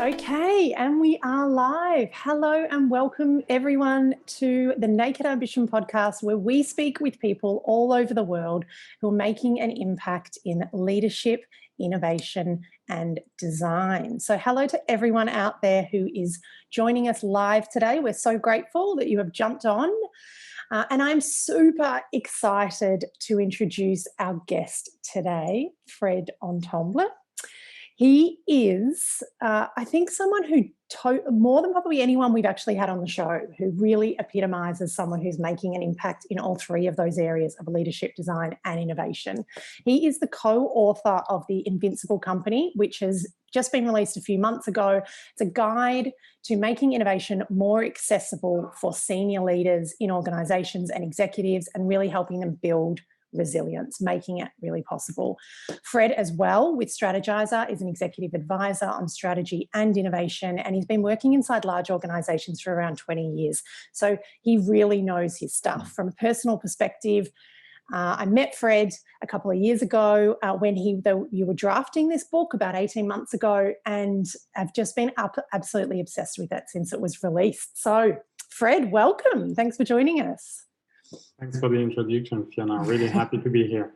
Okay, and we are live. Hello and welcome everyone to the Naked Ambition podcast, where we speak with people all over the world who are making an impact in leadership, innovation and design. So hello to everyone out there who is joining us live today. We're so grateful that you have jumped on. And I'm super excited to introduce our guest today, Fred Etiemble. He is, I think, someone who, more than probably anyone we've actually had on the show, who really epitomises someone who's making an impact in all three of those areas of leadership, design and innovation. He is the co-author of the Invincible company, which has just been released a few months ago. It's a guide to making innovation more accessible for senior leaders in organisations and executives, and really helping them build resilience, making it really possible. Fred, as well, with Strategizer, is an executive advisor on strategy and innovation, and he's been working inside large organisations for around 20 years. So he really knows his stuff. From a personal perspective, I met Fred a couple of years ago when you were drafting this book about 18 months ago, and I've just been absolutely obsessed with it since it was released. So, Fred, welcome. Thanks for joining us. Thanks for the introduction, Fiona. Really happy to be here.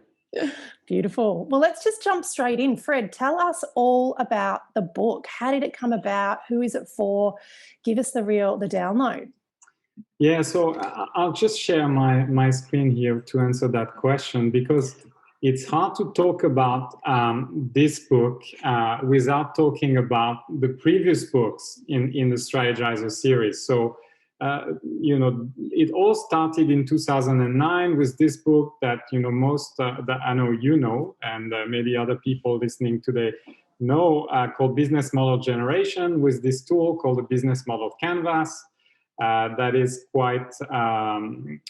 Beautiful. Well, let's just jump straight in. Fred, tell us all about the book. How did it come about? Who is it for? Give us the download. Yeah, so I'll just share my screen here to answer that question, because it's hard to talk about this book without talking about the previous books in the Strategizer series. So it all started in 2009 with this book that, that I know, and maybe other people listening today know, called Business Model Generation, with this tool called the Business Model Canvas that is quite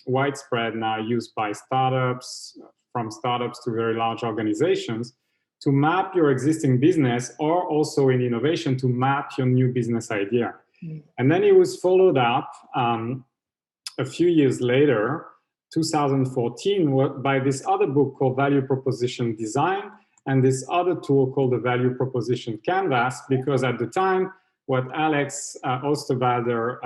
widespread now, used by startups, from startups to very large organizations, to map your existing business, or also in innovation to map your new business idea. And then it was followed up a few years later, 2014, by this other book called Value Proposition Design, and this other tool called the Value Proposition Canvas, because at the time, what Alex Osterwalder,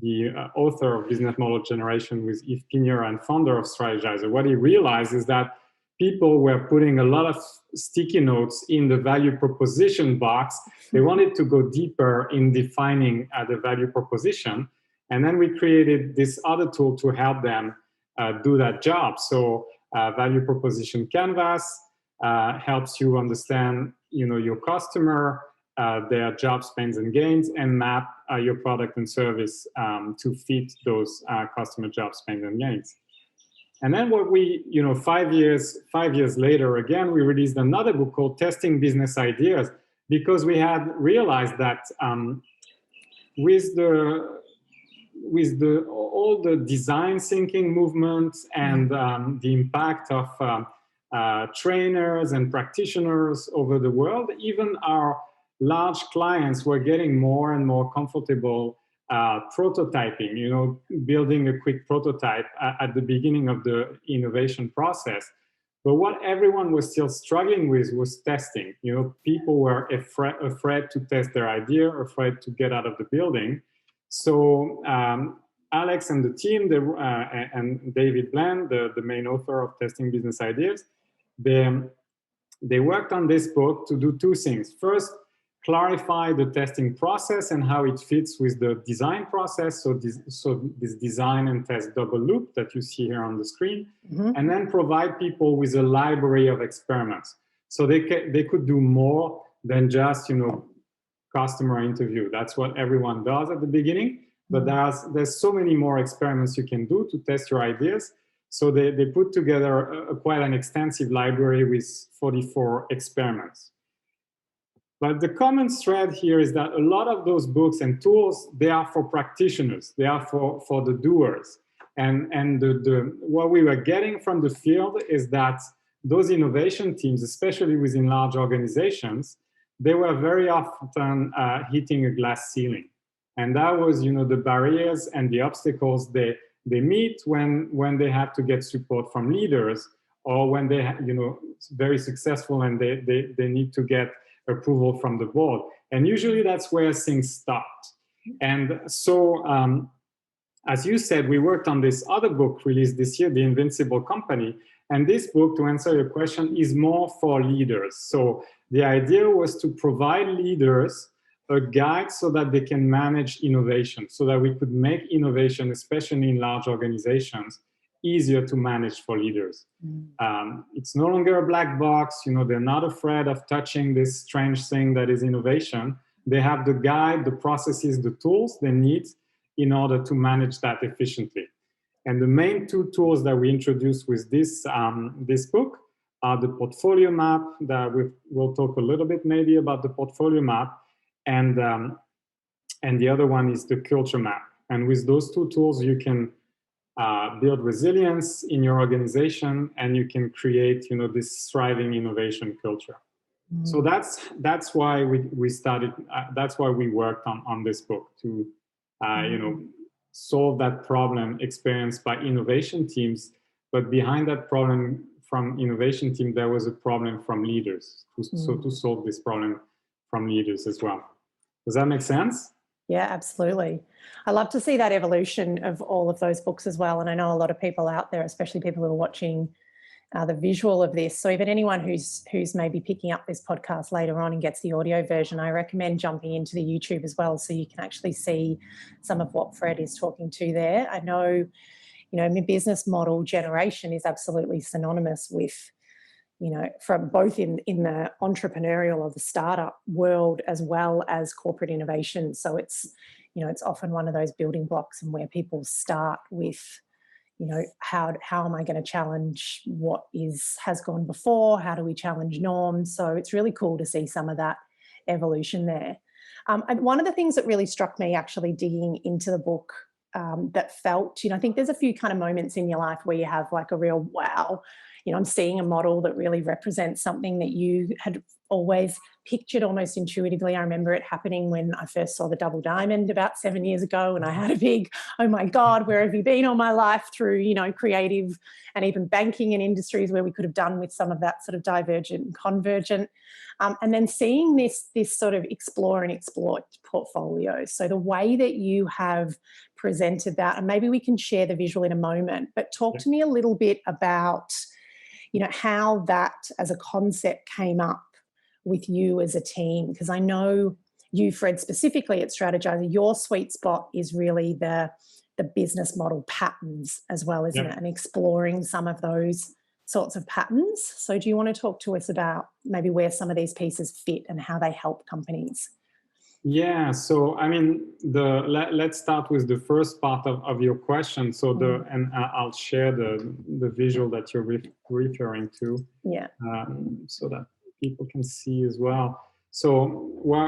the author of Business Model Generation with Yves, Pigneur, and founder of Strategizer, what he realized is that people were putting a lot of sticky notes in the value proposition box. They wanted to go deeper in defining the value proposition. And then we created this other tool to help them do that job. So Value Proposition Canvas helps you understand, your customer, their job spends and gains, and map your product and service to fit those customer job spends and gains. And then what we, 5 years later, again, we released another book called Testing Business Ideas, because we had realized that with all the design thinking movement and the impact of trainers and practitioners over the world, even our large clients were getting more and more comfortable prototyping, building a quick prototype at the beginning of the innovation process. But what everyone was still struggling with was testing. People were afraid to test their idea, afraid to get out of the building. So Alex and the team, and David Bland, the main author of Testing Business Ideas, they worked on this book to do two things. First, clarify the testing process and how it fits with the design process. So this design and test double loop that you see here on the screen, and then provide people with a library of experiments. So they could do more than just, customer interview. That's what everyone does at the beginning, but there's so many more experiments you can do to test your ideas. So they put together quite an extensive library with 44 experiments. But the common thread here is that a lot of those books and tools, they are for practitioners. They are for the doers. And what we were getting from the field is that those innovation teams, especially within large organizations, they were very often hitting a glass ceiling. And that was, the barriers and the obstacles they meet when they have to get support from leaders, or when they, very successful and they need to get approval from the board. And usually that's where things start. And so, as you said, we worked on this other book released this year, The Invincible Company. And this book, to answer your question, is more for leaders. So the idea was to provide leaders a guide so that they can manage innovation, so that we could make innovation, especially in large organizations, easier to manage for leaders. It's no longer a black box. They're not afraid of touching this strange thing that is innovation. They have the guide, the processes, the tools they need in order to manage that efficiently. And the main two tools that we introduced with this book are the portfolio map, that we'll talk a little bit maybe about the portfolio map, and the other one is the culture map. And with those two tools, you can build resilience in your organization, and you can create, this thriving innovation culture. So that's why we started. That's why we worked on this book, to solve that problem experienced by innovation teams. But behind that problem from innovation team, there was a problem from leaders. So to solve this problem from leaders as well. Does that make sense? Yeah, absolutely. I love to see that evolution of all of those books as well. And I know a lot of people out there, especially people who are watching the visual of this. So even anyone who's maybe picking up this podcast later on and gets the audio version, I recommend jumping into the YouTube as well, so you can actually see some of what Fred is talking to there. I know, business model generation is absolutely synonymous with, from both in the entrepreneurial or the startup world as well as corporate innovation. So it's often one of those building blocks, and where people start with, how am I going to challenge what has gone before? How do we challenge norms? So it's really cool to see some of that evolution there. And one of the things that really struck me actually digging into the book, that felt, I think there's a few kind of moments in your life where you have like a real wow, I'm seeing a model that really represents something that you had always pictured almost intuitively. I remember it happening when I first saw the Double Diamond about 7 years ago, and I had a big, oh my God, where have you been all my life, through, creative and even banking and industries where we could have done with some of that sort of divergent and convergent. And then seeing this sort of explore and exploit portfolio. So the way that you have presented that, and maybe we can share the visual in a moment, but talk to me a little bit about, how that as a concept came up with you as a team. Because I know you, Fred, specifically at Strategizer, your sweet spot is really the business model patterns as well, isn't it? And exploring some of those sorts of patterns. So do you want to talk to us about maybe where some of these pieces fit and how they help companies? Yeah, so I mean, let's start with the first part of your question. So and I'll share the visual that you're referring to. Yeah. So that people can see as well. So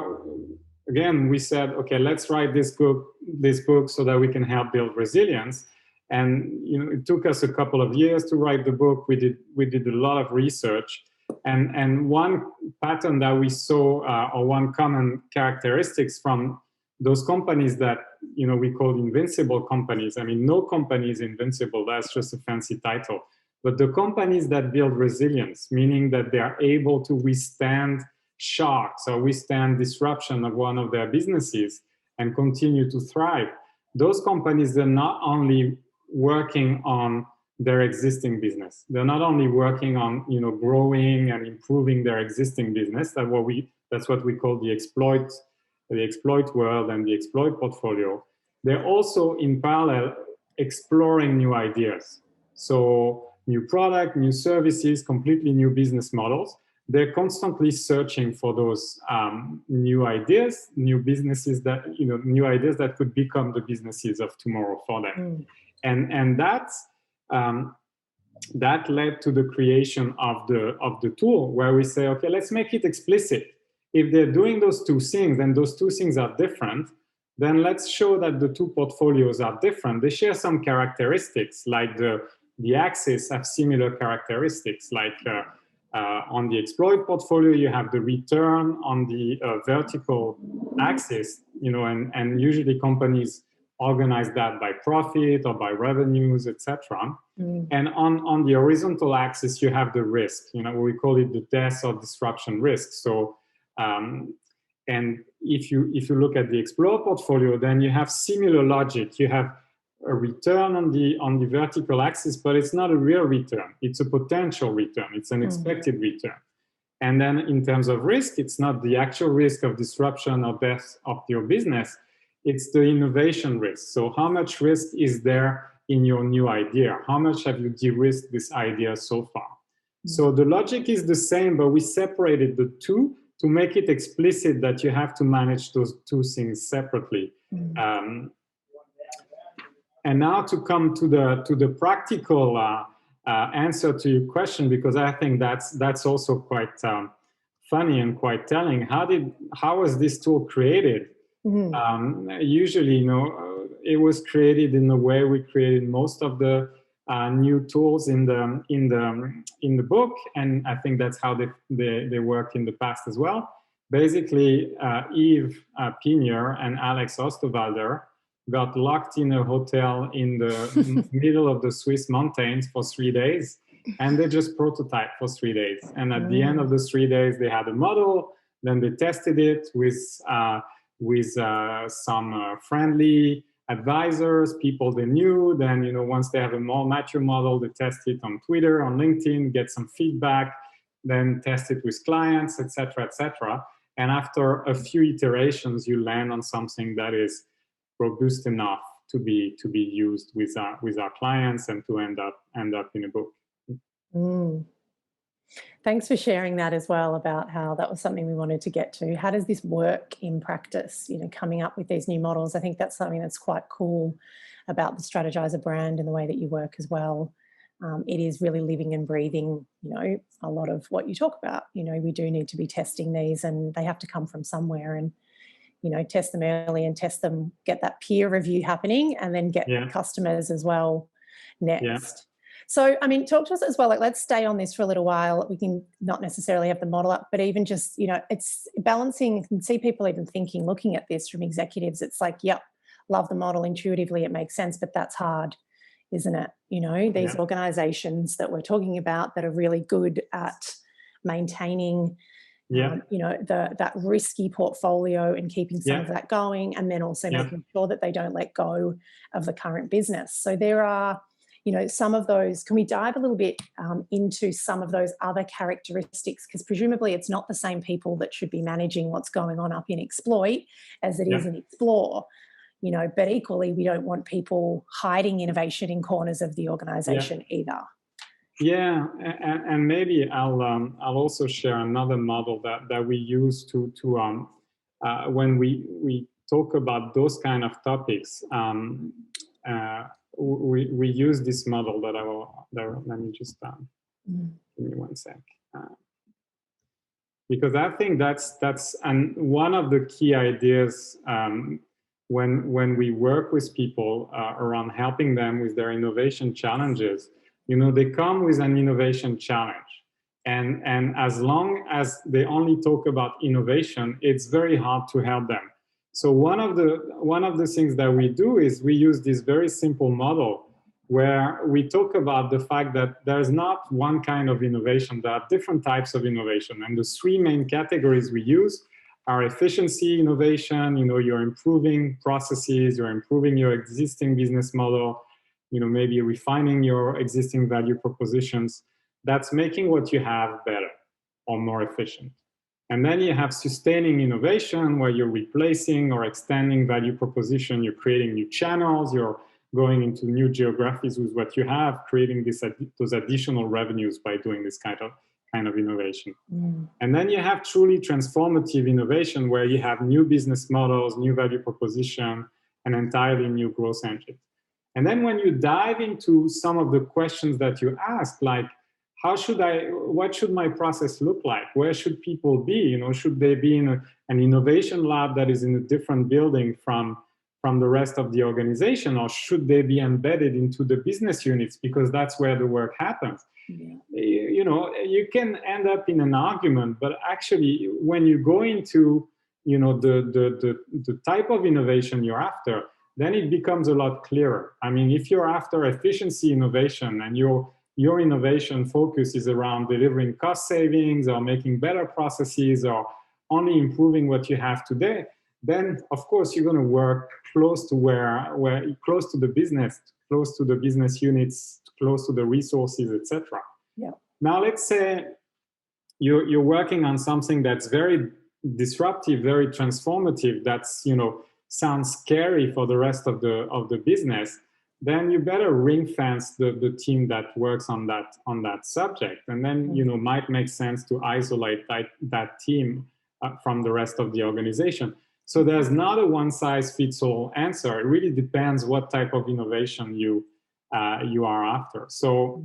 again, we said, okay, let's write this book so that we can help build resilience. And it took us a couple of years to write the book. We did a lot of research. And one pattern that we saw, or one common characteristics from those companies that we call invincible companies. I mean, no company is invincible. That's just a fancy title. But the companies that build resilience, meaning that they are able to withstand shocks or withstand disruption of one of their businesses and continue to thrive. Those companies are not only working on their existing business. They're not only working on growing and improving their existing business. That's what we call the exploit world and the exploit portfolio. They're also in parallel exploring new ideas. So new product, new services, completely new business models. They're constantly searching for those new ideas, new businesses new ideas that could become the businesses of tomorrow for them. And that led to the creation of the tool, where we say, okay, let's make it explicit. If they're doing those two things and those two things are different, then let's show that the two portfolios are different. They share some characteristics, like the axes have similar characteristics. Like on the exploit portfolio, you have the return on the vertical axis, and usually companies organize that by profit or by revenues, etc. And on the horizontal axis, you have the risk. We call it the death or disruption risk. So And if you look at the Explore portfolio, then you have similar logic. You have a return on the vertical axis, but it's not a real return. It's a potential return. It's an expected return. And then in terms of risk, it's not the actual risk of disruption or death of your business. It's the innovation risk. So how much risk is there in your new idea? How much have you de-risked this idea so far? So the logic is the same, but we separated the two to make it explicit that you have to manage those two things separately. And now to come to the practical answer to your question, because I think that's also quite funny and quite telling. How was this tool created? Usually, it was created in the way we created most of the new tools in the book, and I think that's how they worked in the past as well. Basically, Yves Pigneur and Alex Osterwalder got locked in a hotel in the middle of the Swiss mountains for 3 days, and they just prototyped for 3 days. And at the end of the 3 days, they had a model. Then they tested it with some friendly advisors, people they knew. Then, once they have a more mature model, they test it on Twitter, on LinkedIn, get some feedback, then test it with clients, etc., etc. And after a few iterations, you land on something that is robust enough to be used with our clients and to end up in a book. Thanks for sharing that as well, about how that was something we wanted to get to. How does this work in practice, coming up with these new models? I think that's something that's quite cool about the Strategyzer brand and the way that you work as well. It is really living and breathing, a lot of what you talk about. We do need to be testing these, and they have to come from somewhere, and test them early and test them, get that peer review happening, and then get customers as well next. Yeah. So, talk to us as well, let's stay on this for a little while. We can not necessarily have the model up, but even just, it's balancing, and see people even thinking, looking at this from executives, it's like, yep, love the model, intuitively it makes sense, but that's hard, isn't it? These organizations that we're talking about that are really good at maintaining that risky portfolio and keeping some of that going, and then also making sure that they don't let go of the current business. So there are, some of those. Can we dive a little bit into some of those other characteristics? Because presumably it's not the same people that should be managing what's going on up in Exploit as it is in Explore. But equally, we don't want people hiding innovation in corners of the organization either. Yeah, and maybe I'll also share another model that we use to when we talk about those kind of topics. We use this model that let me just give me one sec, because I think that's one of the key ideas when we work with people around helping them with their innovation challenges. They come with an innovation challenge, and as long as they only talk about innovation, it's very hard to help them. So one of the things that we do is we use this very simple model where we talk about the fact that there's not one kind of innovation. There are different types of innovation, and the three main categories we use are efficiency innovation. You're improving processes, you're improving your existing business model, maybe refining your existing value propositions. That's making what you have better or more efficient. And then you have sustaining innovation, where you're replacing or extending value proposition, you're creating new channels, you're going into new geographies with what you have, creating those additional revenues by doing this kind of innovation. And then you have truly transformative innovation, where you have new business models, new value proposition, an entirely new growth engine. And then when you dive into some of the questions that you asked, like, what should my process look like? Where should people be? Should they be in an innovation lab that is in a different building from the rest of the organization, or should they be embedded into the business units because that's where the work happens? You can end up in an argument, but actually when you go into the type of innovation you're after, then it becomes a lot clearer. If you're after efficiency innovation and your innovation focus is around delivering cost savings or making better processes or only improving what you have today, then of course you're going to work close to where close to the business units, close to the resources, etc. Yeah. Now let's say you're working on something that's very disruptive, very transformative, that's, you know, sounds scary for the rest of the business. Then you better ring fence the team that works on that subject, and then, you know, might make sense to isolate that team from the rest of the organization. So there's not a one-size-fits-all answer. It really depends what type of innovation you are after. So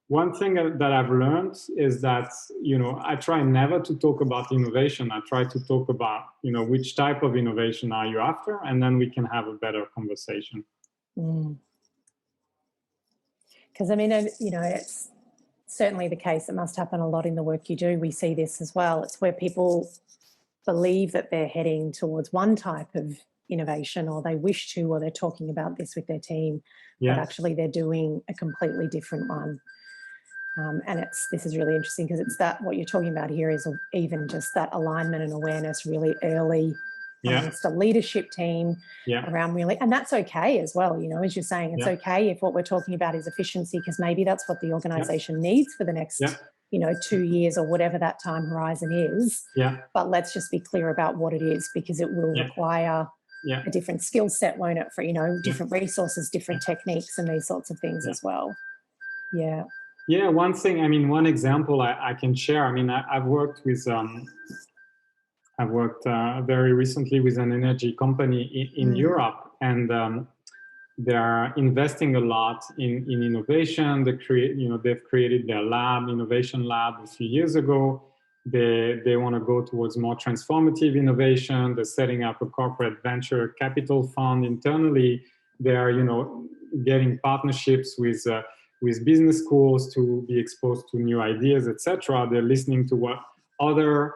one thing that I've learned is that, you know, I try never to talk about innovation. I try to talk about, you know, which type of innovation are you after, and then we can have a better conversation. Because I mean, you know, it's certainly the case. It must happen a lot in the work you do. We see this as well. It's where people believe that they're heading towards one type of innovation, or they wish to, or they're talking about this with their team, but actually they're doing a completely different one. And this is really interesting, because it's that what you're talking about here is even just that alignment and awareness really early amongst a leadership team around really, and that's okay as well, you know, as you're saying, it's okay if what we're talking about is efficiency, because maybe that's what the organization needs for the next you know, 2 years or whatever that time horizon is. But let's just be clear about what it is, because it will require a different skill set, won't it, for, you know, different resources, different techniques and these sorts of things as well. One thing, I mean, one example I can share, I mean, I've worked with very recently with an energy company in Europe, and they're investing a lot in innovation. They've created their innovation lab a few years ago. They want to go towards more transformative innovation. They're setting up a corporate venture capital fund internally. They're, you know, getting partnerships with business schools to be exposed to new ideas, etc. They're listening to what other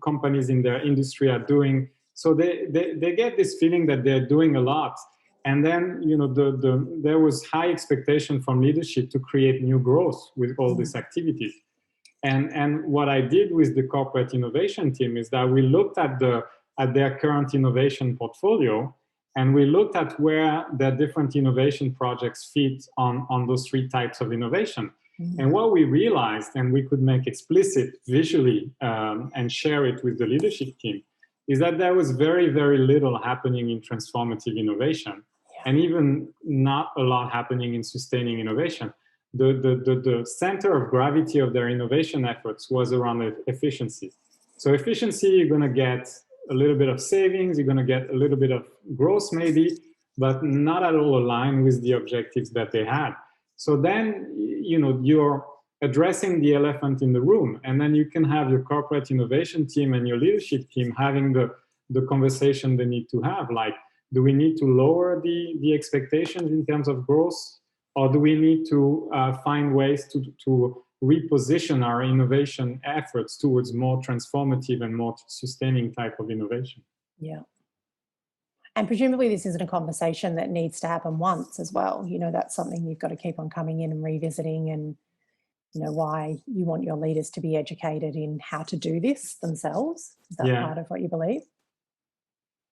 companies in their industry are doing. So they get this feeling that they're doing a lot. And then, you know, there was high expectation from leadership to create new growth with all these activities. And what I did with the corporate innovation team is that we looked at their current innovation portfolio, and we looked at where their different innovation projects fit on those three types of innovation. And what we realized, and we could make explicit visually and share it with the leadership team, is that there was very, very little happening in transformative innovation, and even not a lot happening in sustaining innovation. The center of gravity of their innovation efforts was around efficiency. So efficiency, you're going to get a little bit of savings, you're going to get a little bit of growth maybe, but not at all aligned with the objectives that they had. So then, you know, you're addressing the elephant in the room, and then you can have your corporate innovation team and your leadership team having the conversation they need to have, like, do we need to lower the expectations in terms of growth, or do we need to find ways to reposition our innovation efforts towards more transformative and more sustaining type of innovation? And presumably this isn't a conversation that needs to happen once as well. You know, that's something you've got to keep on coming in and revisiting, and, you know, why you want your leaders to be educated in how to do this themselves. Is that part of what you believe?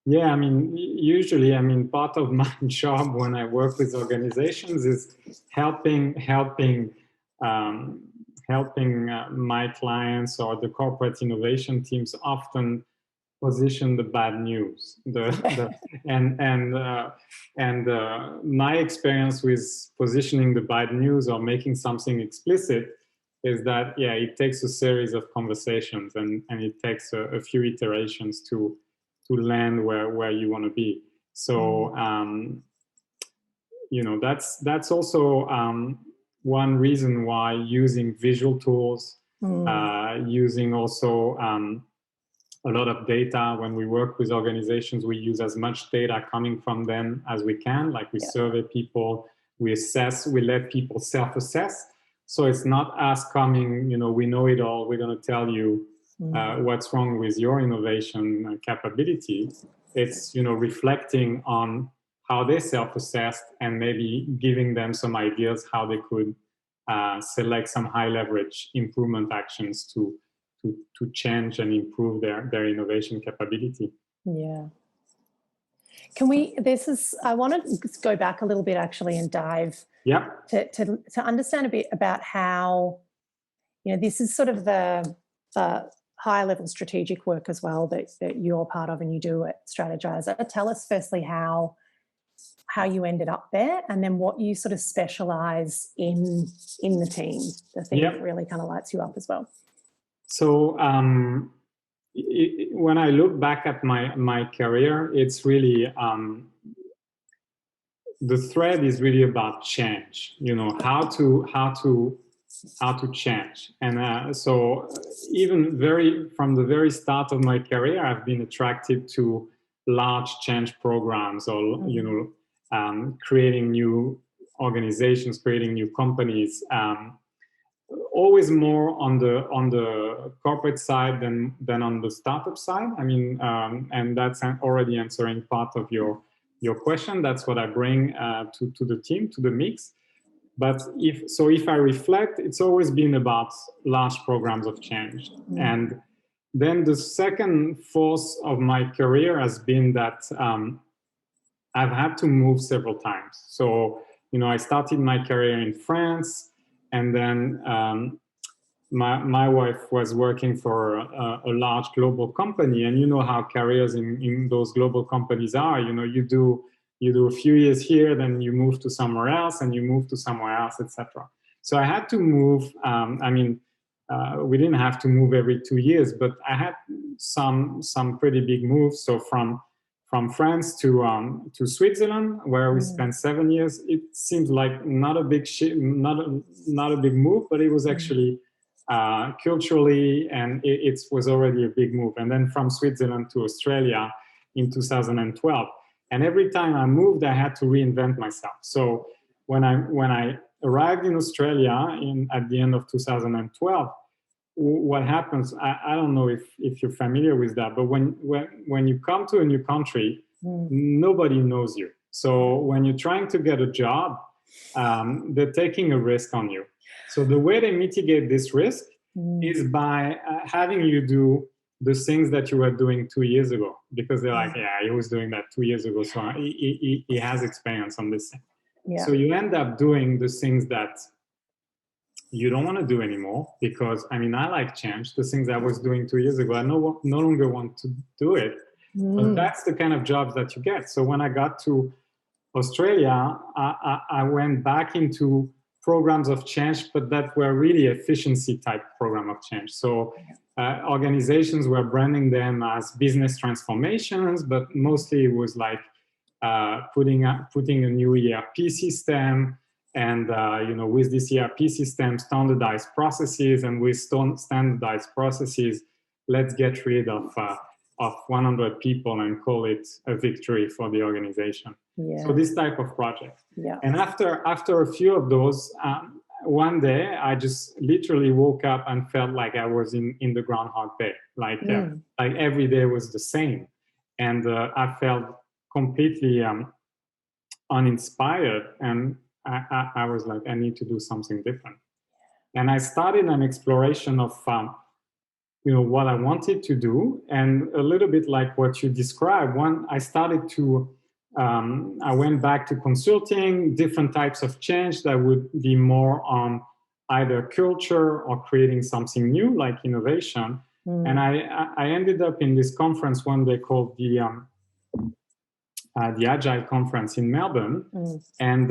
Yeah, I mean, usually, I mean, part of my job when I work with organizations is helping my clients or the corporate innovation teams often position the bad news. My experience with positioning the bad news or making something explicit is that, it takes a series of conversations, and it takes a few iterations to land where you want to be. So, you know, that's also one reason why using visual tools, using also a lot of data. When we work with organizations, we use as much data coming from them as we can. Like, we survey people, we assess, we let people self-assess. So it's not us coming, you know, we know it all, we're going to tell you what's wrong with your innovation capability. It's, you know, reflecting on how they self-assessed and maybe giving them some ideas how they could select some high leverage improvement actions to to change and improve their innovation capability. Yeah. I want to go back a little bit actually and dive to understand a bit about how, this is sort of the higher level strategic work as well that you're part of and you do at Strategizer. Tell us firstly how you ended up there, and then what you sort of specialize in the team, the thing that really kind of lights you up as well. So when I look back at my career, it's really the thread is really about change. How to change. And so even from the very start of my career, I've been attracted to large change programs, or creating new organizations, creating new companies. Always more on the corporate side than on the startup side. I mean, and that's already answering part of your question. That's what I bring to the team, to the mix. But if I reflect, it's always been about large programs of change. And then the second force of my career has been that I've had to move several times. So, I started my career in France, and then my wife was working for a large global company. And you know how careers in those global companies are. You do a few years here, then you move to somewhere else, and you move to somewhere else, etc. So I had to move. We didn't have to move every 2 years, but I had some pretty big moves. So from France to Switzerland, where we spent 7 years. It seems like not a big not a big move, but it was actually culturally, and it was already a big move. And then from Switzerland to Australia in 2012. And every time I moved, I had to reinvent myself. So when I arrived in Australia at the end of 2012, what happens, I don't know if you're familiar with that, but when you come to a new country, nobody knows you. So when you're trying to get a job, they're taking a risk on you. So the way they mitigate this risk is by having you do the things that you were doing 2 years ago, because they're like, he was doing that 2 years ago, so he has experience on this thing. Yeah. So you end up doing the things that you don't want to do anymore, because I like change. The things I was doing 2 years ago, I no longer want to do it. But that's the kind of jobs that you get. So when I got to Australia, I went back into programs of change, but that were really efficiency type program of change. So organizations were branding them as business transformations, but mostly it was like putting a new ERP system, and with this ERP system, standardized processes, and with standardized processes, let's get rid of 100 people and call it a victory for the organization. Yeah. So this type of project. Yeah. And after a few of those, one day I just literally woke up and felt like I was in the Groundhog Day. Like every day was the same, and I felt completely uninspired, and I was like, I need to do something different. And I started an exploration of what I wanted to do, and a little bit like what you described. I started to I went back to consulting, different types of change that would be more on either culture or creating something new, like innovation. And I ended up in this conference one day called the Agile Conference in Melbourne. And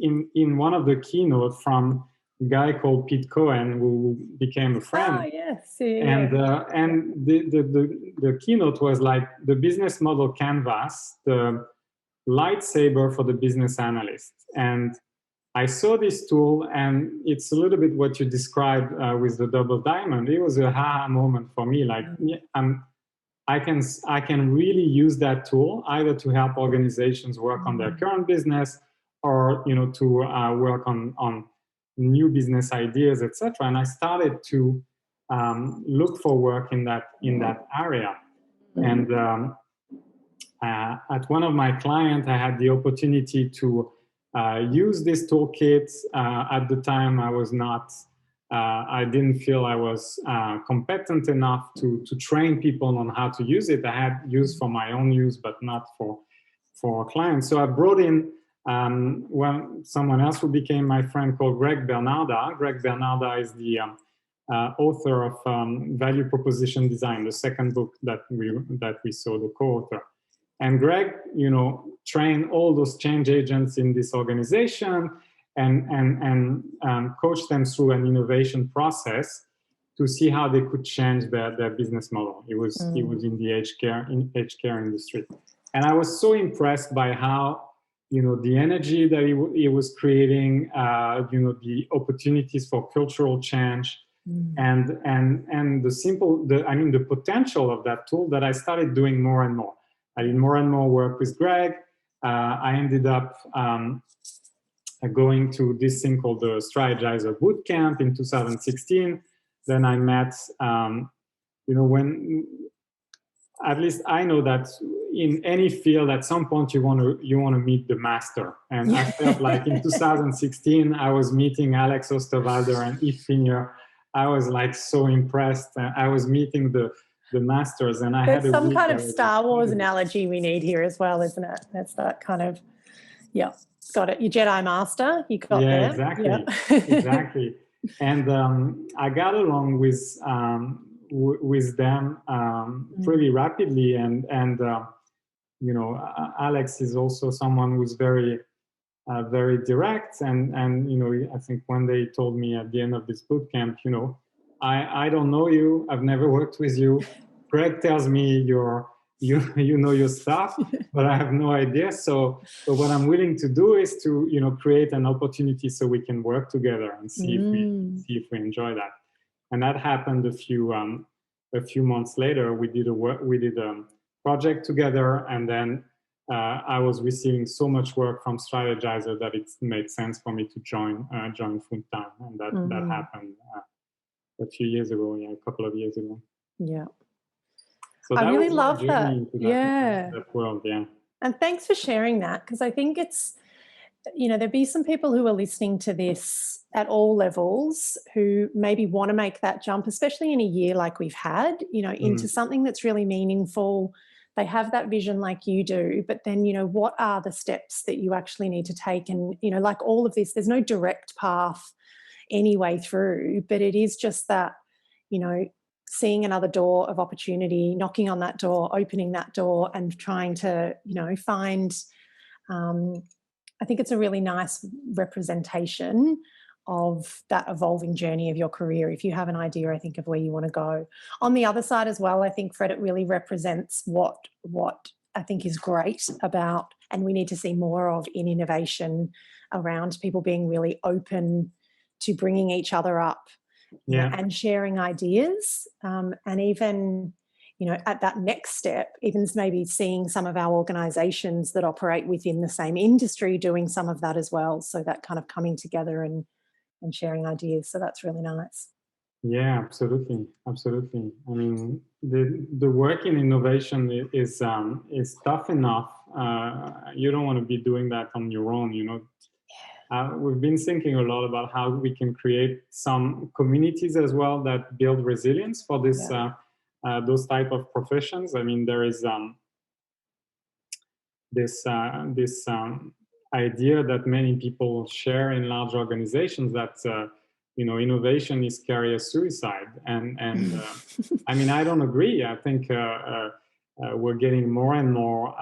in one of the keynotes from a guy called Pete Cohen, who became a friend. Oh, yes. Yeah. And the keynote was like the business model canvas, the lightsaber for the business analyst. And I saw this tool, and it's a little bit what you described with the double diamond. It was a aha moment for me. Like, I can really use that tool either to help organizations work on their current business, or to work on new business ideas, etc. And I started to look for work in that area. And at one of my clients, I had the opportunity to use this toolkit. At the time, I was not I didn't feel I was competent enough to train people on how to use it. I had use for my own use, but not for clients. So I brought in someone else who became my friend called Greg Bernarda. Greg Bernarda is the author of Value Proposition Design, the second book that we saw, the co-author. And Greg, trained all those change agents in this organization and coach them through an innovation process to see how they could change their business model. He was in the aged care industry, and I was so impressed by how the energy that he was creating, the opportunities for cultural change, and the potential of that tool, that I started doing more and more. I did more and more work with Greg. I ended up going to this thing called the Strategizer Bootcamp in 2016. Then I met, when, at least I know that in any field, at some point you want to meet the master. And I felt like in 2016, I was meeting Alex Osterwalder and Yves Pigneur. I was like so impressed. I was meeting the masters, and There's some kind of Star Wars analogy we need here as well, isn't it? That's that kind of, yeah. Got it. Your Jedi Master, you got there. Exactly. Yeah. Exactly. And I got along with them pretty rapidly. And Alex is also someone who's very direct. And I think one day he told me at the end of this boot camp, I don't know you. I've never worked with you. Greg tells me you know your stuff, but I have no idea. So what I'm willing to do is to create an opportunity so we can work together and see if we enjoy that. And that happened a few months later. We did a project together, and then I was receiving so much work from Strategizer that it made sense for me to join full time, and that happened a few years ago. Yeah, a couple of years ago. Yeah. So I really love that. That world, yeah. And thanks for sharing that, because I think it's, there'd be some people who are listening to this at all levels who maybe want to make that jump, especially in a year like we've had, into something that's really meaningful. They have that vision like you do, but then, what are the steps that you actually need to take? And, like all of this, there's no direct path any way through, but it is just that, seeing another door of opportunity, knocking on that door, opening that door, and trying to, find, I think it's a really nice representation of that evolving journey of your career. If you have an idea, I think, of where you want to go. On the other side as well, I think, Fred, it really represents what I think is great about, and we need to see more of in innovation, around people being really open to bringing each other up. And sharing ideas, and even, at that next step, even maybe seeing some of our organisations that operate within the same industry doing some of that as well. So that kind of coming together and sharing ideas. So that's really nice. Yeah, absolutely. I mean, the work in innovation is tough enough. You don't want to be doing that on your own, we've been thinking a lot about how we can create some communities as well that build resilience for this those type of professions. I mean, there is this idea that many people share in large organizations that innovation is career suicide, and I mean, I don't agree. I think we're getting more and more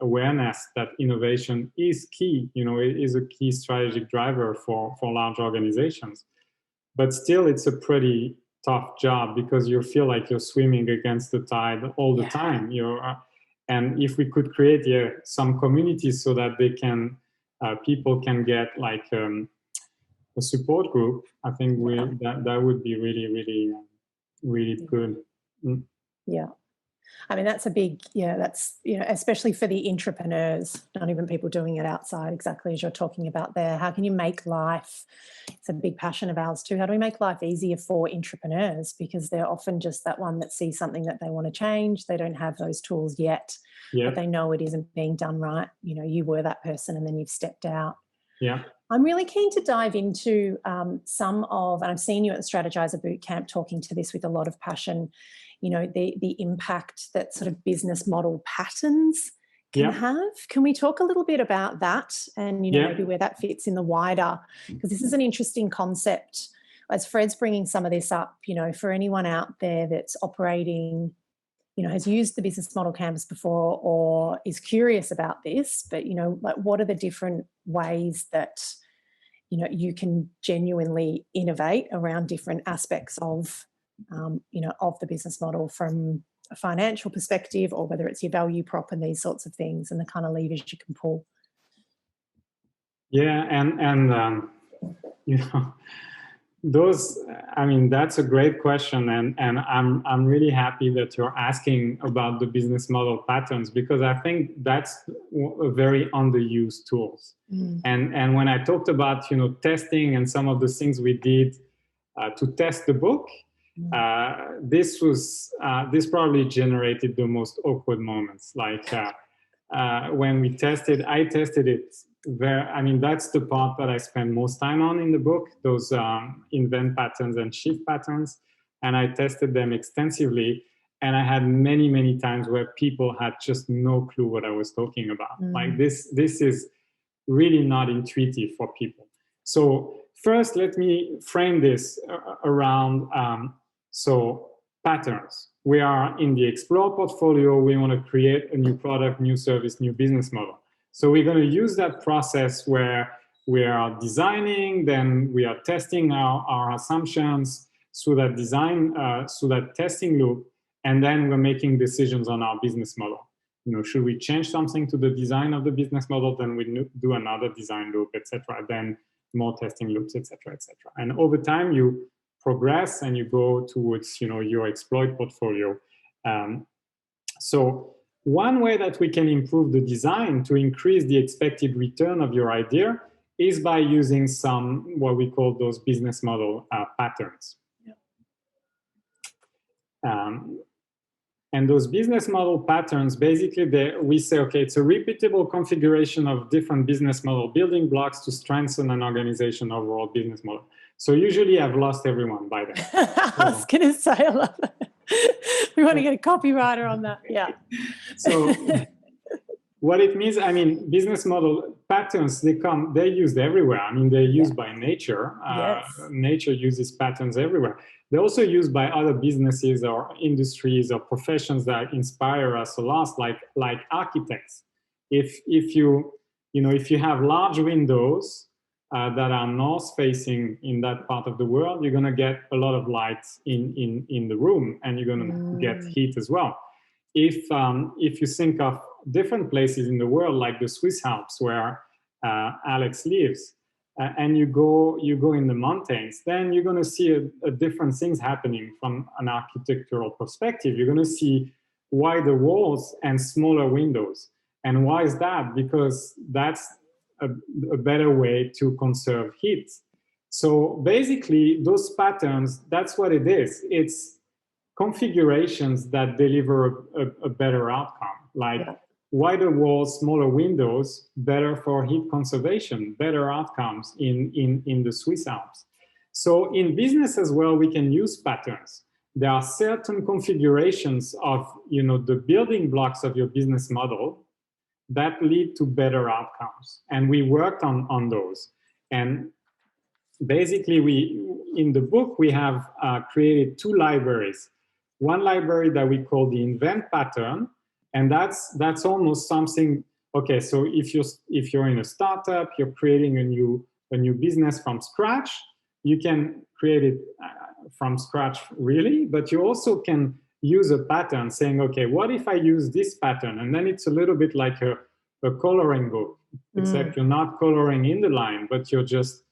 awareness that innovation is key. It is a key strategic driver for large organizations. But still, it's a pretty tough job because you feel like you're swimming against the tide all the time. And if we could create some communities so that they can, people can get like a support group, I think that would be really, really, really good. Yeah. I mean, that's a big, that's, especially for the entrepreneurs, not even people doing it outside, exactly as you're talking about there. How can you make life, it's a big passion of ours too, how do we make life easier for entrepreneurs? Because they're often just that one that sees something that they want to change. They don't have those tools yet, but they know it isn't being done right. You were that person and then you've stepped out. Yeah. I'm really keen to dive into some of, and I've seen you at the Strategizer Bootcamp talking to this with a lot of passion, you know, the impact that sort of business model patterns can have. Can we talk a little bit about that and, you know, maybe where that fits in the wider, because this is an interesting concept. As Fred's bringing some of this up, you know, for anyone out there that's operating, you know, has used the business model canvas before or is curious about this, but, you know, like what are the different ways that, you know, you can genuinely innovate around different aspects of, you know, of the business model from a financial perspective, or whether it's your value prop and these sorts of things and the kind of levers you can pull. Yeah, and you know, those, I mean, that's a great question, and I'm really happy that you're asking about the business model patterns, because I think that's a very underused tools. And when I talked about, you know, testing and some of the things we did to test the book, this probably generated the most awkward moments. Like when we tested, I tested it I mean, that's the part that I spend most time on in the book, those invent patterns and shift patterns. And I tested them extensively. And I had many, many times where people had just no clue what I was talking about. Like this is really not intuitive for people. So first, let me frame this around, so patterns. We are in the Explore portfolio. We want to create a new product, new service, new business model. So we're going to use that process where we are designing, then we are testing our assumptions through that design, through that testing loop, and then we're making decisions on our business model. You know, should we change something to the design of the business model? Then we do another design loop, etc. Then more testing loops, etc., etc. And over time, you progress and you go towards, you know, your exploit portfolio. So one way that we can improve the design to increase the expected return of your idea is by using some, what we call those business model patterns. And those business model patterns, basically, we say, okay, it's a repeatable configuration of different business model building blocks to strengthen an organization's overall business model. So usually I've lost everyone by then. I was going to say, I love it. We want to get a copywriter on that. Yeah. So what it means, I mean, business model patterns, they're used everywhere. I mean, they're used by nature. Nature uses patterns everywhere. They're also used by other businesses or industries or professions that inspire us a lot, like architects. If you have large windows that are north facing in that part of the world, you're going to get a lot of light in the room, and you're going to get heat as well. If you think of different places in the world, like the Swiss Alps where Alex lives, and you go in the mountains, then you're going to see a different things happening from an architectural perspective. You're going to see wider walls and smaller windows. And why is that? Because that's a better way to conserve heat. So basically, those patterns, that's what it is. It's configurations that deliver a better outcome, like wider walls, smaller windows, better for heat conservation, better outcomes in the Swiss Alps. So in business as well, we can use patterns. There are certain configurations of, you know, the building blocks of your business model that lead to better outcomes. And we worked on those. And basically, in the book, we have created two libraries. One library that we call the invent pattern, and that's almost something. Okay, so if you're in a startup, you're creating a new business from scratch, you can create it from scratch, really, but you also can use a pattern saying, okay, what if I use this pattern? And then it's a little bit like a coloring book, except you're not coloring in the line, but you're just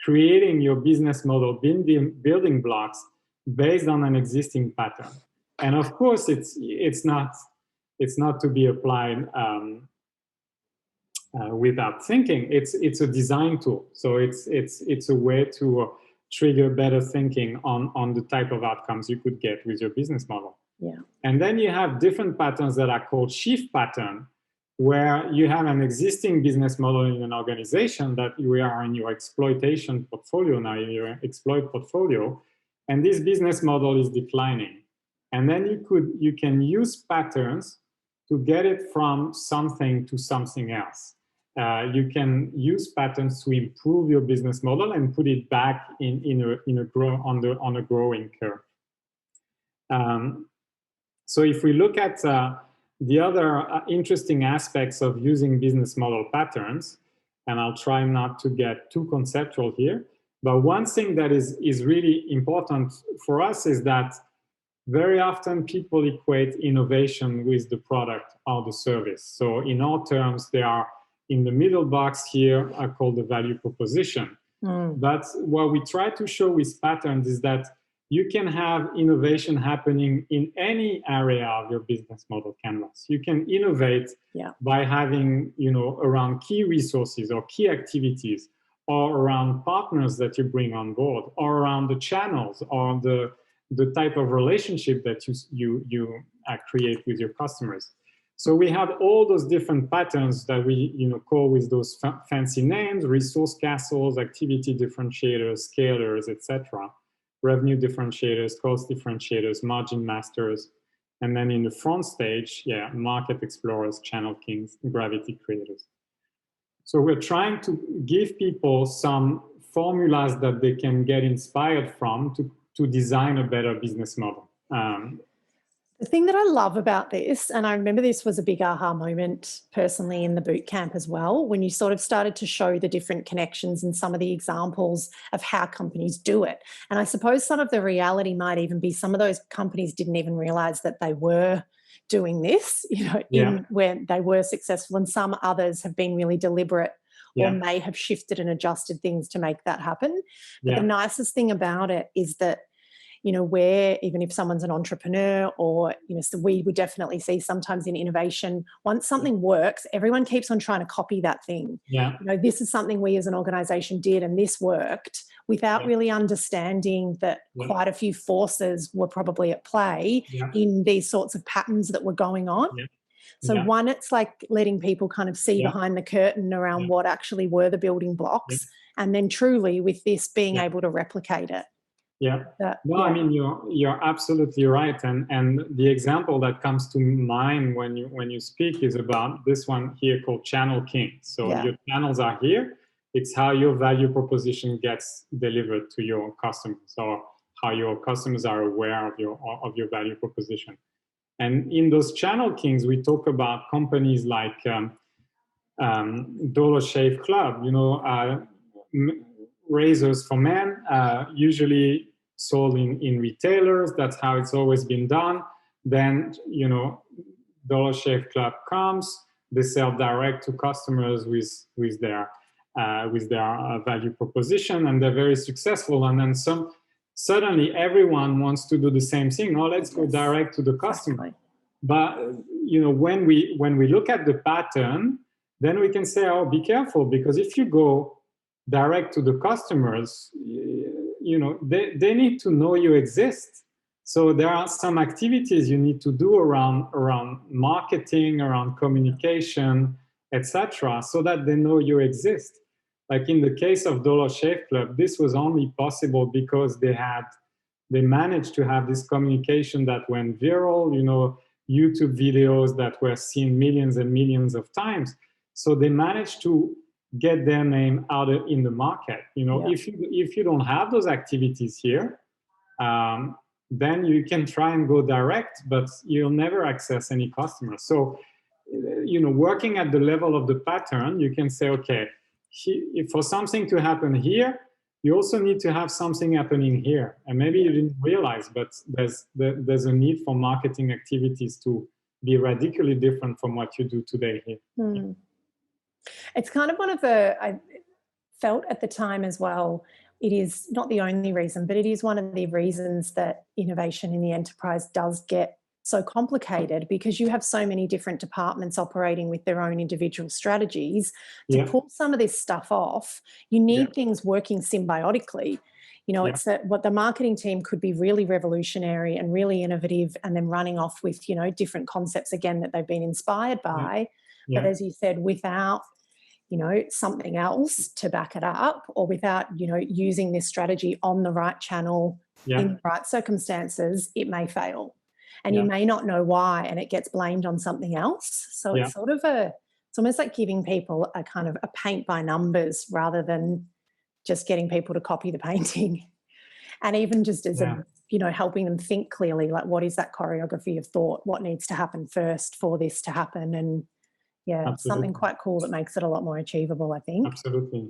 creating your business model building blocks based on an existing pattern. And of course, it's not to be applied without thinking. It's a design tool, so it's a way to trigger better thinking on the type of outcomes you could get with your business model. Yeah. And then you have different patterns that are called shift pattern, where you have an existing business model in an organization that you are in your exploitation portfolio now, in your exploit portfolio, and this business model is declining. And then you can use patterns to get it from something to something else. You can use patterns to improve your business model and put it back on a growing curve. So if we look at the other interesting aspects of using business model patterns, and I'll try not to get too conceptual here, but one thing that is really important for us is that very often people equate innovation with the product or the service. So in our terms, they are in the middle box here are called the value proposition. But what we try to show with patterns is that you can have innovation happening in any area of your business model canvas. You can innovate by having, around key resources or key activities, or around partners that you bring on board, or around the channels, or the type of relationship that you create with your customers. So we have all those different patterns that we call with those fancy names: resource castles, activity differentiators, scalers, etc., revenue differentiators, cost differentiators, margin masters, and then in the front stage, market explorers, channel kings, gravity creators. So we're trying to give people some formulas that they can get inspired from to design a better business model. The thing that I love about this, and I remember this was a big aha moment personally in the boot camp as well, when you sort of started to show the different connections and some of the examples of how companies do it. And I suppose some of the reality might even be some of those companies didn't even realize that they were doing this, when they were successful, and some others have been really deliberate or may have shifted and adjusted things to make that happen. But the nicest thing about it is that where even if someone's an entrepreneur or, so we would definitely see sometimes in innovation, once something works, everyone keeps on trying to copy that thing. This is something we as an organization did and this worked, without really understanding that quite a few forces were probably at play in these sorts of patterns that were going on. So one, it's like letting people kind of see behind the curtain around what actually were the building blocks. And then truly with this being able to replicate it. I mean, you're absolutely right, and the example that comes to mind when you speak is about this one here called Channel King. So your channels are here. It's how your value proposition gets delivered to your customers, or how your customers are aware of your value proposition. And in those Channel Kings, we talk about companies like Dollar Shave Club. Razors for men, usually sold in retailers. That's how it's always been done. Then, Dollar Shave Club comes, they sell direct to customers with their value proposition, and they're very successful. And then suddenly everyone wants to do the same thing. Oh, let's go direct to the customer. But when we look at the pattern, then we can say, oh, be careful, because if you go direct to the customers, they need to know you exist. So there are some activities you need to do around marketing, around communication, etc., so that they know you exist. Like in the case of Dollar Shave Club, this was only possible because they managed to have this communication that went viral, YouTube videos that were seen millions and millions of times. So they managed to get their name out in the market. If you don't have those activities here, then you can try and go direct, but you'll never access any customers. So, working at the level of the pattern, you can say, okay, for something to happen here, you also need to have something happening here. And maybe you didn't realize, but there's a need for marketing activities to be radically different from what you do today here. It's kind of I felt at the time as well, it is not the only reason, but it is one of the reasons that innovation in the enterprise does get so complicated, because you have so many different departments operating with their own individual strategies. To pull some of this stuff off, you need things working symbiotically. It's what the marketing team could be really revolutionary and really innovative, and then running off with, different concepts again that they've been inspired by. But as you said, without, you know, something else to back it up, or without, you know, using this strategy on the right channel in the right circumstances, it may fail. And you may not know why, and it gets blamed on something else. So it's sort of it's almost like giving people a kind of a paint by numbers rather than just getting people to copy the painting. And even just as a, you know, helping them think clearly, like, what is that choreography of thought? What needs to happen first for this to happen? And something quite cool that makes it a lot more achievable, I think. Absolutely,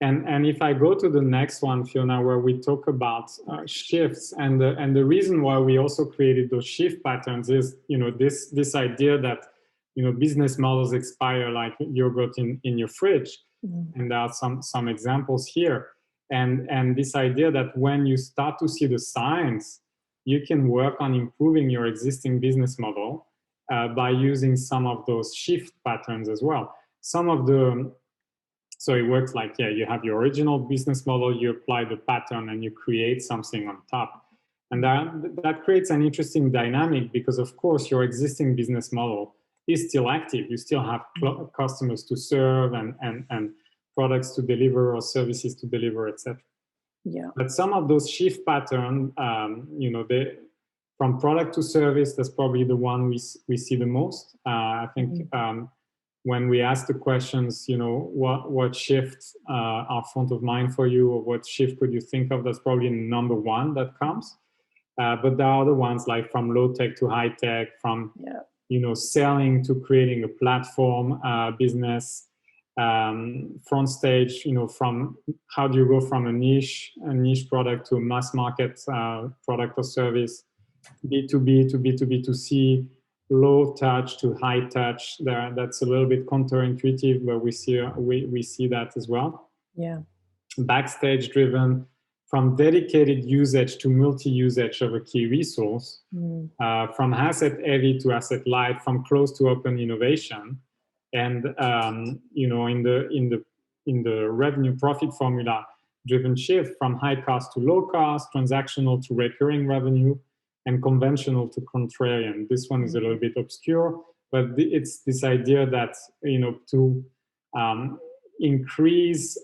And if I go to the next one, Fiona, where we talk about shifts, and the reason why we also created those shift patterns is, you know, this idea that, you know, business models expire like yogurt in your fridge, and there are some examples here, and this idea that when you start to see the signs, you can work on improving your existing business model by using some of those shift patterns as well. So it works like, you have your original business model, you apply the pattern, and you create something on top. And that creates an interesting dynamic because, of course, your existing business model is still active. You still have customers to serve and products to deliver or services to deliver, etc. But some of those shift patterns, you know, from product to service, that's probably the one we see the most. I think when we ask the questions, you know, what shifts are front of mind for you, or what shift could you think of, that's probably number one that comes. But there are other ones, like from low tech to high tech, from you know, selling to creating a platform business, front stage, you know, from how do you go from a niche product to a mass market product or service, B2B to B2B2C, low touch to high touch. That's a little bit counterintuitive, but we see that as well. Backstage driven, from dedicated usage to multi-usage of a key resource, from asset heavy to asset light, from closed to open innovation, and you know, in the revenue profit formula driven shift, from high cost to low cost, transactional to recurring revenue, and conventional to contrarian. This one is a little bit obscure, but it's this idea that, you know, to increase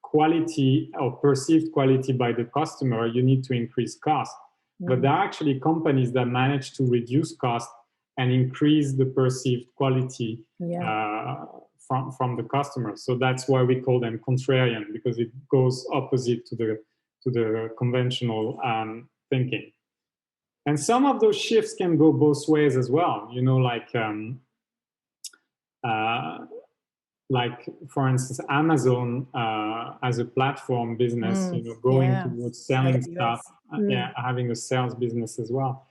quality or perceived quality by the customer, you need to increase cost. But there are actually companies that manage to reduce cost and increase the perceived quality from the customer. So that's why we call them contrarian, because it goes opposite to the conventional thinking. And some of those shifts can go both ways as well. You know, like for instance, Amazon as a platform business, you know, going towards selling stuff, having a sales business as well.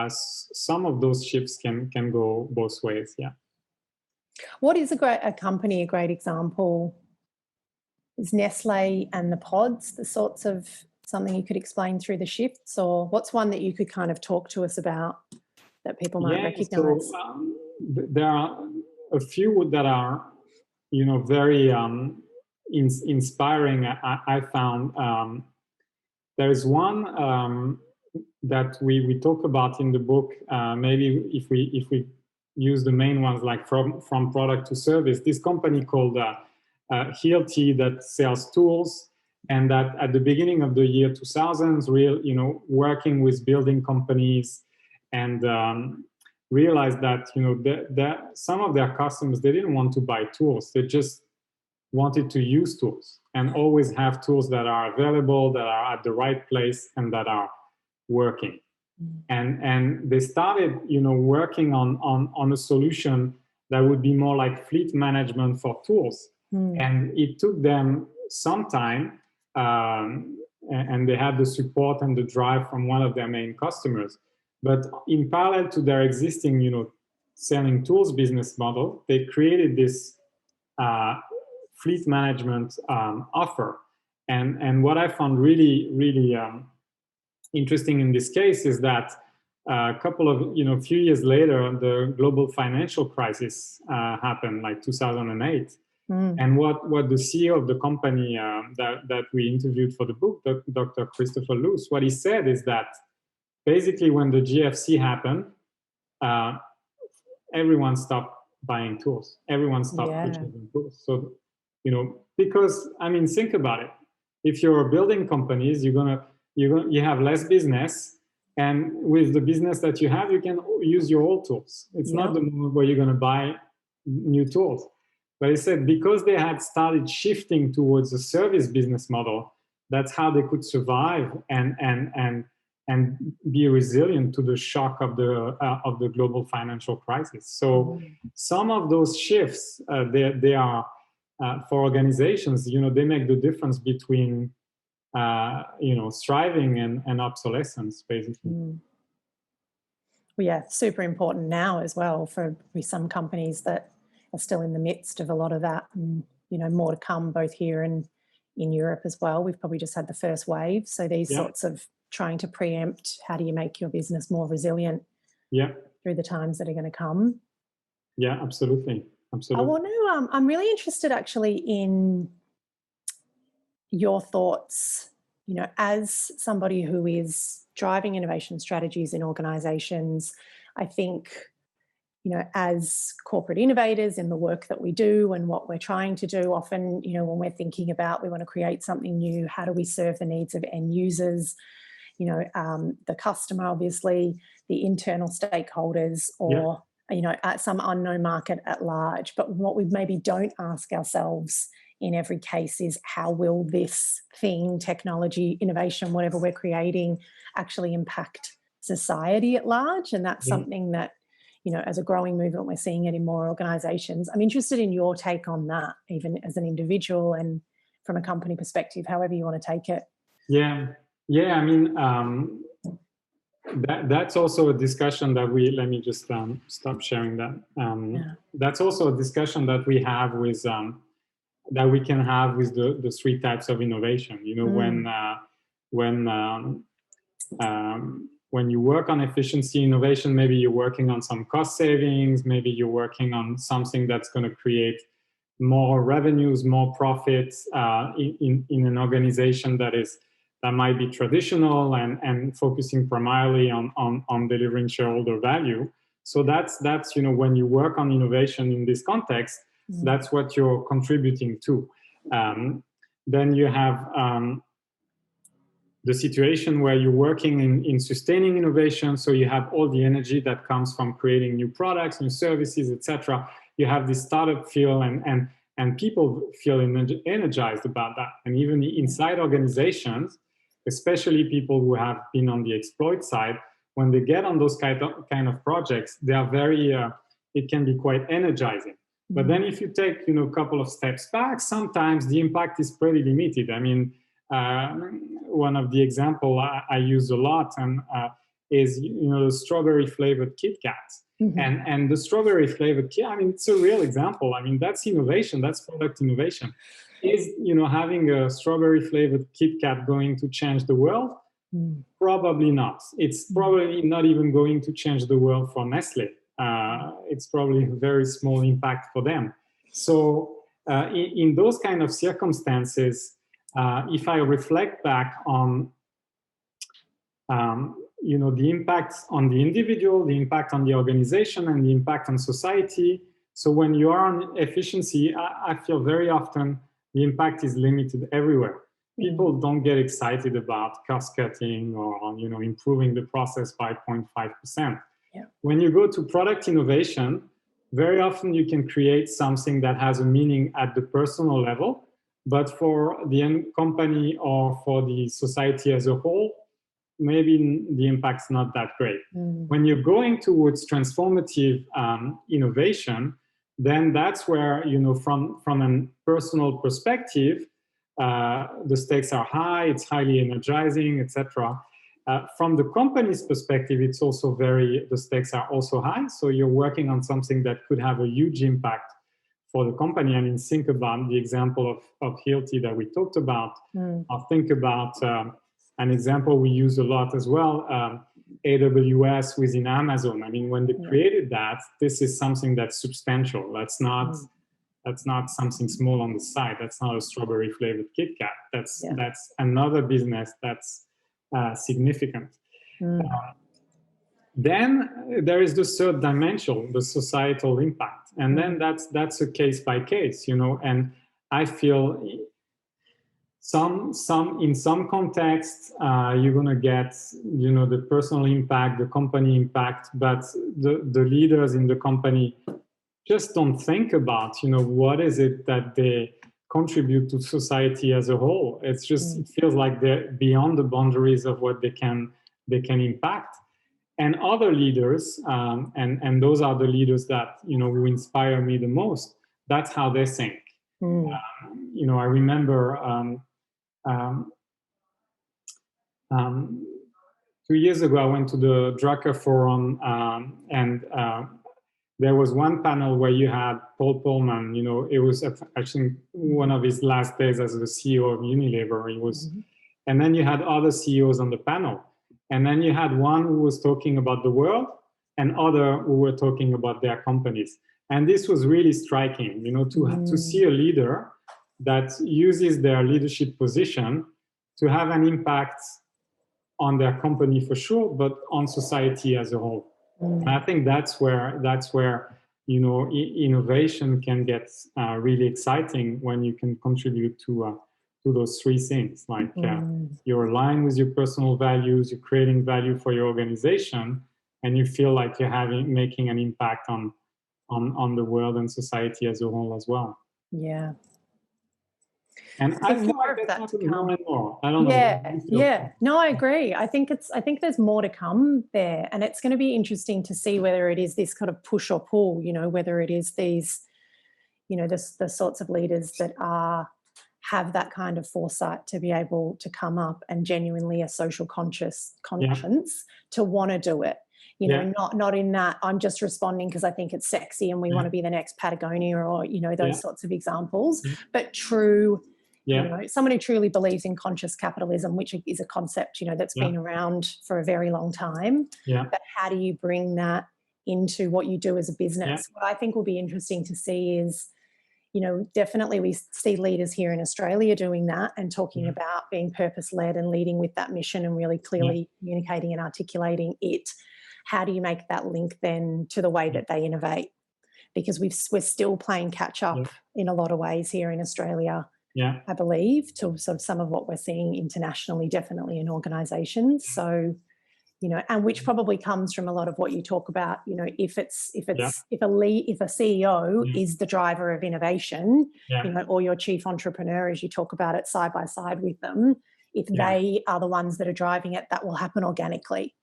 Some of those shifts can go both ways. What is a great example? Is Nestle and the pods the sorts of something you could explain through the shifts, or what's one that you could kind of talk to us about that people might recognize? So, there are a few that are, you know, very inspiring. I found there's one that we talk about in the book. Maybe if we use the main ones, like from product to service, this company called Healty that sells tools, and that at the beginning of the year 2000s, working with building companies, and realized that, you know, some of their customers, they didn't want to buy tools, they just wanted to use tools and always have tools that are available, that are at the right place, and that are working. And they started, you know, working on a solution that would be more like fleet management for tools. And it took them some time, and they had the support and the drive from one of their main customers. But in parallel to their existing, you know, selling tools business model, they created this fleet management offer. And what I found really interesting in this case is that a few years later, the global financial crisis happened, like 2008. And what the CEO of the company that we interviewed for the book, Dr. Christopher Luce, what he said is that basically when the GFC happened, everyone stopped buying tools. Everyone stopped Yeah. purchasing tools. So, because I mean, think about it. If you're building companies, you have less business, and with the business that you have, you can use your old tools. It's not the moment where you're going to buy new tools. But he said because they had started shifting towards a service business model, that's how they could survive and be resilient to the shock of the global financial crisis. So some of those shifts, they are for organizations. They make the difference between thriving and obsolescence, basically. Well, yeah, super important now as well for some companies that are still in the midst of a lot of that, and more to come both here and in Europe as well. We've probably just had the first wave, so these sorts of trying to preempt how do you make your business more resilient through the times that are going to come. Yeah, absolutely. I want to I'm really interested actually in your thoughts, as somebody who is driving innovation strategies in organizations. I think, as corporate innovators in the work that we do and what we're trying to do, often, when we're thinking about we want to create something new, how do we serve the needs of end users, the customer, obviously, the internal stakeholders, or, at some unknown market at large. But what we maybe don't ask ourselves in every case is how will this thing, technology, innovation, whatever we're creating, actually impact society at large? And that's something that, as a growing movement, we're seeing it in more organizations. I'm interested in your take on that, even as an individual and from a company perspective, however you want to take it. Yeah. I mean, that's also a discussion that let me just stop sharing that. That's also a discussion that we have with, that we can have with the three types of innovation. When you work on efficiency innovation, maybe you're working on some cost savings, maybe you're working on something that's going to create more revenues, more profits in an organization that might be traditional and focusing primarily on delivering shareholder value. So that's when you work on innovation in this context, that's what you're contributing to. Then you have the situation where you're working in sustaining innovation, so you have all the energy that comes from creating new products, new services, etc. You have this startup feel, and people feel energized about that. And even inside organizations, especially people who have been on the exploit side, when they get on those kind of projects, they are very, it can be quite energizing. But then if you take, a couple of steps back, sometimes the impact is pretty limited. I mean, one of the example I use a lot is, the strawberry flavored Kit Kats. And the strawberry flavored Kit, I mean, it's a real example. I mean, that's innovation, that's product innovation. Is, having a strawberry flavored Kit Kat going to change the world? Probably not. It's probably not even going to change the world for Nestle. It's probably a very small impact for them. So in those kind of circumstances, if I reflect back on, the impact on the individual, the impact on the organization, and the impact on society. So when you are on efficiency, I feel very often the impact is limited everywhere. People don't get excited about cost cutting or, improving the process by 0.5%. When you go to product innovation, very often you can create something that has a meaning at the personal level, but for the end company or for the society as a whole, maybe the impact's not that great. When you're going towards transformative innovation, then that's where, from a personal perspective, the stakes are high, it's highly energizing, etc. From the company's perspective, it's also the stakes are also high. So you're working on something that could have a huge impact for the company. I mean, think about the example of Hilti that we talked about. Or think about an example we use a lot as well, AWS within Amazon. I mean, when they created that, this is something that's substantial. That's not something small on the side. That's not a strawberry flavored Kit Kat. That's another business that's significant. Then there is the third dimension, the societal impact, and then that's a case by case, you know. And I feel in some contexts you're gonna get, you know, the personal impact, the company impact, but the leaders in the company just don't think about, you know, what is it that they contribute to society as a whole. It's just it feels like they're beyond the boundaries of what they can impact. And other leaders, and those are the leaders that, you know, who inspire me the most. That's how they think. You know, I remember 2 years ago, I went to the Drucker Forum, and there was one panel where you had Paul Pullman. You know, it was actually one of his last days as the CEO of Unilever. He was, and then you had other CEOs on the panel. And then you had one who was talking about the world and other who were talking about their companies. And this was really striking, you know, to see a leader that uses their leadership position to have an impact on their company for sure, but on society as a whole. And I think that's where you know, innovation can get really exciting, when you can contribute to those three things, like you're aligned with your personal values, you're creating value for your organization, and you feel like you're making an impact on the world and society as a whole as well. Yeah. And I feel like that's happening more and more. I don't know. Yeah. No, I agree. I think there's more to come there, and it's going to be interesting to see whether it is this kind of push or pull. You know, whether it is these, you know, the sorts of leaders that have that kind of foresight to be able to come up and genuinely a social conscience to want to do it. You know, not in that I'm just responding because I think it's sexy and we want to be the next Patagonia, or, you know, those sorts of examples, but true. You know, someone who truly believes in conscious capitalism, which is a concept, you know, that's been around for a very long time. But how do you bring that into what you do as a business? What I think will be interesting to see is, you know, definitely we see leaders here in Australia doing that and talking about being purpose-led and leading with that mission and really clearly communicating and articulating it. How do you make that link then to the way that they innovate? Because we're still playing catch up in a lot of ways here in Australia. I believe, to sort of some of what we're seeing internationally, definitely in organisations. So, you know, and which probably comes from a lot of what you talk about. You know, if a CEO is the driver of innovation, you know, or your chief entrepreneur, as you talk about it, side by side with them, if they are the ones that are driving it, that will happen organically.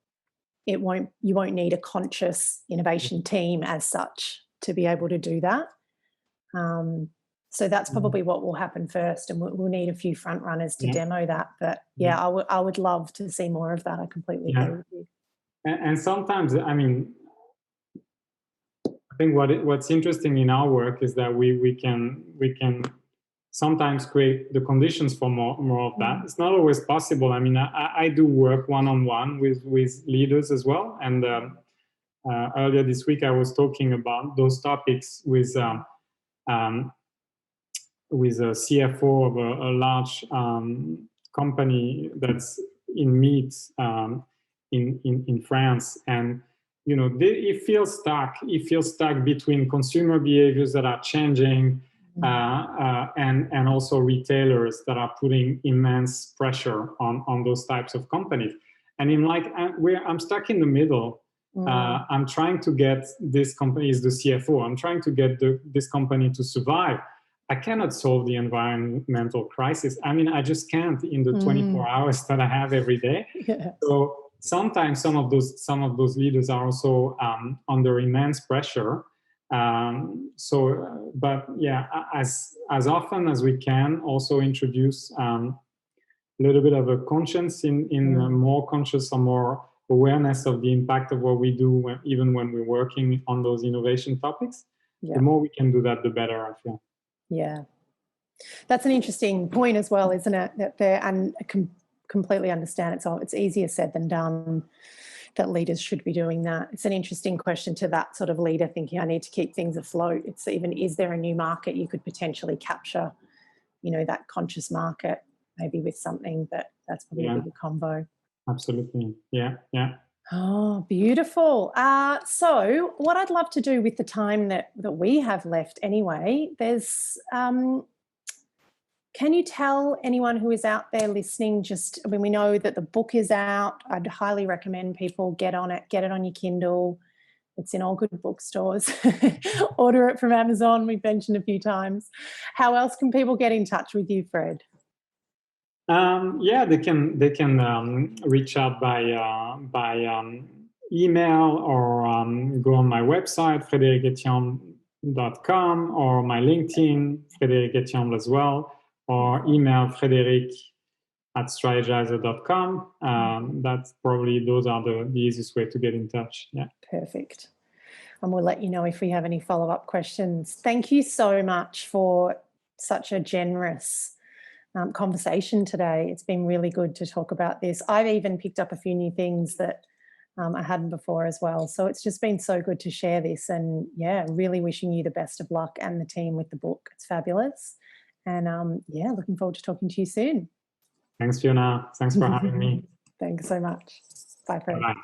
You won't need a conscious innovation team as such to be able to do that. So that's probably what will happen first, and we'll need a few front runners to demo that. But I would love to see more of that. I completely agree with you. And sometimes, I mean, I think what's interesting in our work is that we can sometimes create the conditions for more of that. It's not always possible. I mean, I do work one-on-one with leaders as well, and earlier this week I was talking about those topics with a CFO of a large company that's in meat in France. And, you know, it feels stuck. It feels stuck between consumer behaviors that are changing and also retailers that are putting immense pressure on those types of companies. And I'm stuck in the middle. I'm trying to get this company, is the CFO, I'm trying to get this company to survive. I cannot solve the environmental crisis. I mean, I just can't in the 24 hours that I have every day. So sometimes some of those leaders are also under immense pressure. But yeah, as often as we can, also introduce a little bit of a conscience in more conscious or more awareness of the impact of what we do, even when we're working on those innovation topics. The more we can do that, the better, I feel. Yeah, that's an interesting point as well, isn't it? And I can completely understand it. So it's easier said than done that leaders should be doing that. It's an interesting question to that sort of leader thinking, I need to keep things afloat. It's even, is there a new market you could potentially capture, you know, that conscious market maybe with something, but that's probably a bigger combo. Absolutely. Yeah. Oh, beautiful. So what I'd love to do with the time that we have left anyway, can you tell anyone who is out there listening, I mean, we know that the book is out. I'd highly recommend people get on it, get it on your Kindle. It's in all good bookstores. Order it from Amazon, we've mentioned a few times. How else can people get in touch with you, Fred? Yeah, they can reach out by email, or go on my website, frederic.etiemble.com, or my LinkedIn, Frederic Etiemble as well, or email frederic@strategizer.com. That's probably, those are the easiest way to get in touch. Yeah. Perfect. And we'll let you know if we have any follow-up questions. Thank you so much for such a generous conversation today. It's been really good to talk about this. I've even picked up a few new things that I hadn't before as well. So it's just been so good to share this, and yeah, really wishing you the best of luck and the team with the book. It's fabulous. And yeah, looking forward to talking to you soon. Thanks, Fiona. Thanks for having me. Thanks so much. Bye, Fred. Bye-bye.